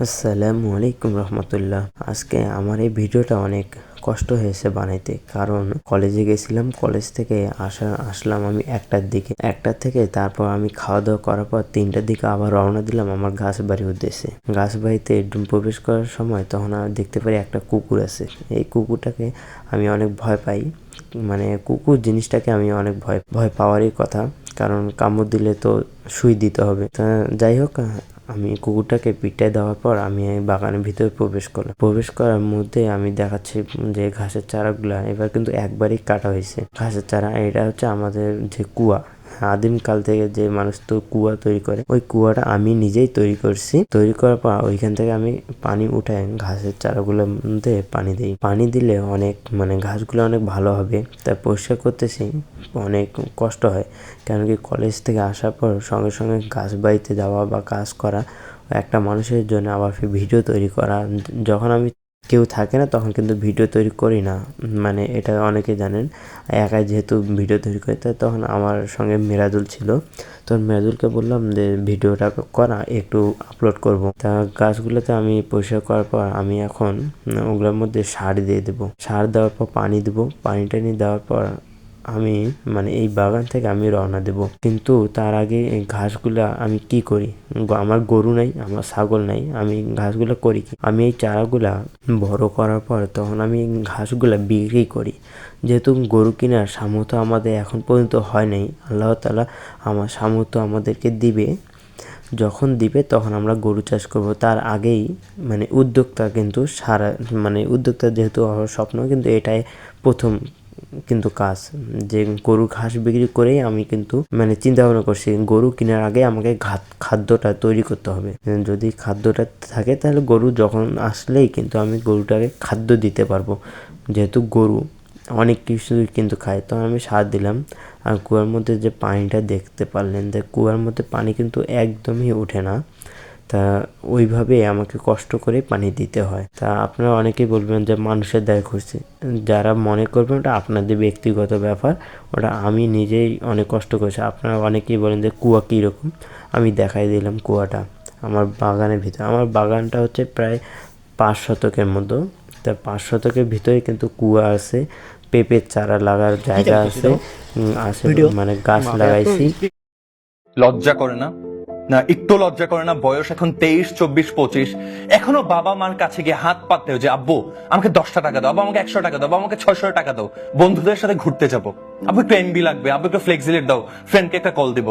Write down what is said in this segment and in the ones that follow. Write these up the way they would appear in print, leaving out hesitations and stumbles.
আসসালামু আলাইকুম রহমতুল্লাহ। আজকে আমার এই ভিডিওটা অনেক কষ্ট হয়েছে বানাইতে, কারণ কলেজে গেছিলাম। কলেজ থেকে আসলাম আমি 1টার দিকে। 1টা থেকে তারপর আমি খাওয়া দাওয়া করার পর 3টার দিকে আবার রওনা দিলাম আমার গাছ বাড়ির উদ্দেশ্যে। গাছ বাড়িতে প্রবেশ করার সময় তখন আমি দেখতে পারি একটা কুকুর আছে। এই কুকুরটাকে আমি অনেক ভয় পাই, মানে কুকুর জিনিসটাকে আমি অনেক ভয় পাওয়ারই কথা, কারণ কামড় দিলে তো সুই দিতে হবে। তা যাই হোক, আমি কুকুরটাকে পিটাই দেওয়ার পর আমি বাগানের ভিতরে প্রবেশ করলাম। প্রবেশ করার মধ্যে আমি দেখাচ্ছি যে ঘাসের চারাগুলা এবার কিন্তু একবারই কাটা হয়েছে। ঘাসের চারা এটা হচ্ছে আমাদের যে কুয়া, আদিম কাল থেকে যে মানুষ তো কুয়া তৈরি করে, ওই কুয়াটা আমি নিজেই তৈরি করছি। তৈরি করার পর ওইখান থেকে আমি পানি উঠাই ঘাসের চারাগুলোর মধ্যে পানি দিই। পানি দিলে অনেক ঘাসগুলো অনেক ভালো হবে। তাই পরিষ্কার করতেছি, অনেক কষ্ট হয়, কেন কি কলেজ থেকে আসার পর সঙ্গে সঙ্গে গাছ বাড়িতে যাওয়া বা কাজ করা, একটা মানুষের জন্য আবার ভিডিও তৈরি করা, যখন আমি কেউ থাকে না তখন কিন্তু ভিডিও তৈরি করি না, এটা অনেকে জানেন। একাই যেহেতু ভিডিও তৈরি করি, তাই তখন আমার সঙ্গে মিরাজুল ছিল। তখন মিরাজুলকে বললাম যে ভিডিওটা করা, একটু আপলোড করব। তা গাছগুলোতে আমি পরিষ্কার করার পর আমি এখন ওগুলোর মধ্যে সার দিয়ে দেবো। সার দেওয়ার পর পানি দেবো। পানি টানি দেওয়ার পর আমি এই বাগান থেকে আমি রওনা দেব। কিন্তু তার আগে এই ঘাসগুলা আমি কি করি, আমার গরু নাই, আমার ছাগল নাই, আমি ঘাসগুলো করি কি, আমি এই চারাগুলা বড় করার পর তখন আমি ঘাসগুলা বিক্রি করি। যেহেতু গরু কেনার সামর্থ্য আমাদের এখন পর্যন্ত হয় নাই, আল্লাহ তাআলা আমার সামর্থ্য আমাদেরকে দিবে, যখন দিবে তখন আমরা গরু চাষ করব। তার আগেই উদ্যোক্তা কিন্তু উদ্যোক্তা যেহেতু আমার স্বপ্ন, কিন্তু এটাই প্রথম কিন্তু কাজ, যে গরু ঘাস বিক্রি করেই আমি কিন্তু চিন্তা ভাবনা করছি গরু কেনার আগে আমাকে খাদ্যটা তৈরি করতে হবে। যদি খাদ্যটা থাকে তাহলে গরু যখন আসলেই কিন্তু আমি গরুটাকে খাদ্য দিতে পারবো, যেহেতু গরু অনেক কিছু কিন্তু খায়। তো আমি সার দিলাম। আর কুয়ার মধ্যে যে পানিটা দেখতে পারলেন, যে কুয়ার মধ্যে পানি কিন্তু একদমই ওঠে না, তা ওইভাবে আমাকে কষ্ট করে পানি দিতে হয়। তা আপনারা অনেকেই বলবেন যে মানুষের দায় করছে, যারা মনে করবেন ওটা আপনাদের ব্যক্তিগত ব্যাপার, ওটা আমি নিজেই অনেক কষ্ট করেছি। আপনারা অনেকেই বলেন যে কুয়া কীরকম, আমি দেখাই দিলাম কুয়াটা আমার বাগানের ভিতরে। আমার বাগানটা হচ্ছে প্রায় 5 শতকের মতো। তা 5 শতকের ভিতরে কিন্তু কুয়া আছে, পেঁপের চারা লাগার জায়গা আছে, গাছ লাগাইছি। লজ্জা করে না? না একটু লজ্জা করে না? বয়স এখন 23, 24, 25, এখনো বাবা মার কাছে গিয়ে হাত পাততে যে আব্বু আমাকে 10টা টাকা দাও, আব্বু আমাকে 100 টাকা দাও, আমাকে 600 টাকা দাও, বন্ধুদের সাথে ঘুরতে যাবো, আব্বু একটু এমবি লাগবে, আব্বু একটু ফ্লেক্সিলিট দাও, ফ্রেন্ডকে একটা কল দিব,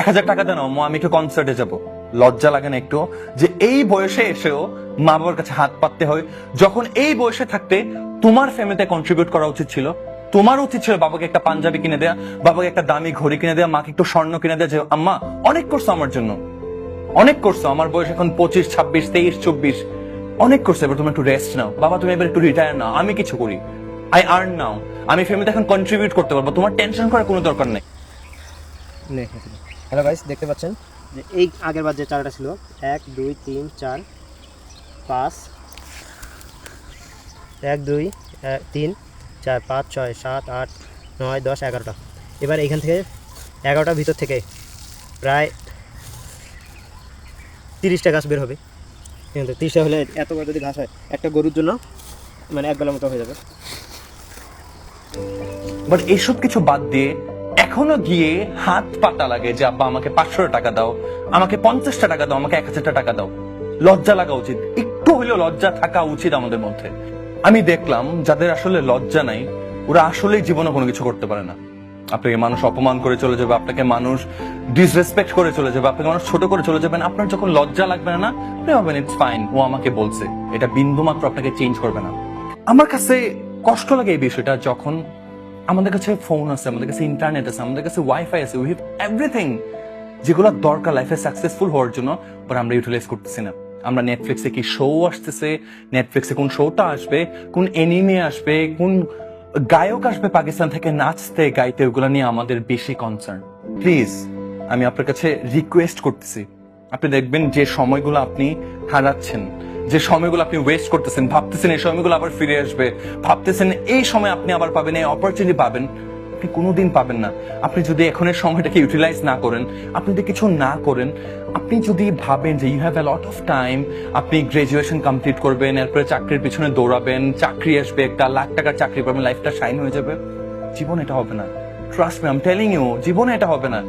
1000 টাকা দেন আম্মু আমি একটু কনসার্টে যাবো। লজ্জা লাগে না একটু যে এই বয়সে এসেও মা বাবার কাছে হাত পাততে হয়, যখন এই বয়সে থাকতে তোমার ফ্যামিলিতে কন্ট্রিবিউট করা উচিত ছিল। তোমার উচিত ছিল বাবাকে একটা পাঞ্জাবি কিনে দেয়া, বাবাকে একটা দামি ঘড়ি কিনে দেয়া, মাকে একটু স্বর্ণ কিনে দেয়া, যে আম্মা অনেক করছো আমার জন্য, অনেক করছো, আমার বয়স এখন 25, 26, 23, 24, অনেক করছো, এবার তুমি একটু রেস্ট নাও, বাবা তুমি এবার একটু রিটায়ার নাও, আমি কিছু করি, আই আর্ন নাও, আমি ফ্যামিলিতে এখন কন্ট্রিবিউট করতে পারবো, তোমার টেনশন করার কোনো দরকার নেই। হ্যালো গাইস, দেখতে পাচ্ছেন যে এই আগের বার যে চারাটা ছিল 1 2 3 4 5, 1 2 3 4 5 6 7 8 9 10 11টা। এবার এইখান থেকে 11টার ভিতর থেকে প্রায় 30টা গাছ বের হবে। কিন্তু 30টা হলে এত বড় যদি ঘাস হয় একটা গরুর জন্য এক বেলার মতো হয়ে যাবে। বাট এইসব কিছু বাদ দিয়ে এখনো গিয়ে হাত পাতা লাগে যে আব্বা আমাকে 500 টাকা দাও, আমাকে 50টা টাকা দাও, আমাকে 1000 টাকা দাও। লজ্জা লাগা উচিত, একটু হলেও লজ্জা থাকা উচিত আমাদের মধ্যে। আমি দেখলাম যাদের আসলে লজ্জা নাই, ওরা আসলেই জীবনে কোনো কিছু করতে পারে না। আপনাকে মানুষ অপমান করে চলে যাবে, আপনাকে মানুষ ডিসরেসপেক্ট করে চলে যাবে, আপনাকে মানুষ ছোট করে চলে যাবেন, আপনার যখন লজ্জা লাগবে না, আপনি ভাবেন ইটস ফাইন, ও আমাকে বলছে, এটা বিন্দু মাত্র আপনাকে চেঞ্জ করবে না। আমার কাছে কষ্ট লাগে এই বিষয়টা, যখন আমাদের কাছে ফোন আছে, আমাদের কাছে ইন্টারনেট আছে, আমাদের কাছে ওয়াইফাই আছে, উই হ্যাভ এভরিথিং, যেগুলো দরকার লাইফে সাকসেসফুল হওয়ার জন্য, বাট আমরা ইউটিলাইজ করতেছি না। আমরা নেটফ্লিক্সে কি শো আসতেছে, নেটফ্লিক্সে কোন শোটা আসবে, কোন এনিমে আসবে, কোন গায়ক আসবে পাকিস্তান থেকে নাচতে গাইতে, ওগুলো নিয়ে আমাদের বেশি কনসার্ন। প্লিজ আমি আপনার কাছে রিকোয়েস্ট করতেছি, আপনি দেখবেন যে সময়গুলো আপনি হারাচ্ছেন, যে সময়গুলো আপনি ওয়েস্ট করতেছেন, ভাবতেছেন এই সময়গুলো আবার ফিরে আসবে, ভাবতেছেন এই সময় আপনি আবার পাবেন, এই অপরচুনিটি পাবেন, আপনি কোনোদিন পাবেন না। আপনি যদি এখনের সময়টাকে ইউটিলাইজ না করেন, আপনি যদি কিছু না করেন, আপনি যদি ভাবেন যে you have a lot of time, আপনি গ্রাজুয়েশন কমপ্লিট করবেন, এরপরে চাকরির পিছনে দৌড়াবেন, চাকরি আসবে, একটা লাখ টাকার চাকরি পাবেন, লাইফটা শাইন হয়ে যাবে, জীবন এটা হবে না। Trust me, I am telling you, জীবনে এটা হবে না।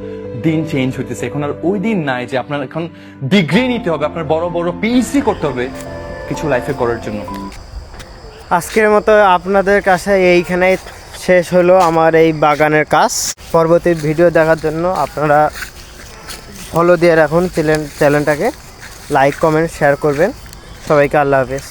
দিন চেঞ্জ হইতেছে, এখন আর ওই দিন নাই যে আপনার এখন ডিগ্রি নিতে হবে, আপনার বড় বড় পিএইচডি করতে হবে কিছু লাইফে করার জন্য। আজকের মতো আপনাদের কাছে এইখানে শেষ হলো আমার এই বাগানের কাজ। পরবর্তী ভিডিও দেখার জন্য আপনারা ফলো দিয়ে রাখুন চ্যানেলটাকে, লাইক কমেন্ট শেয়ার করবেন। সবাইকে আল্লাহ হাফেজ।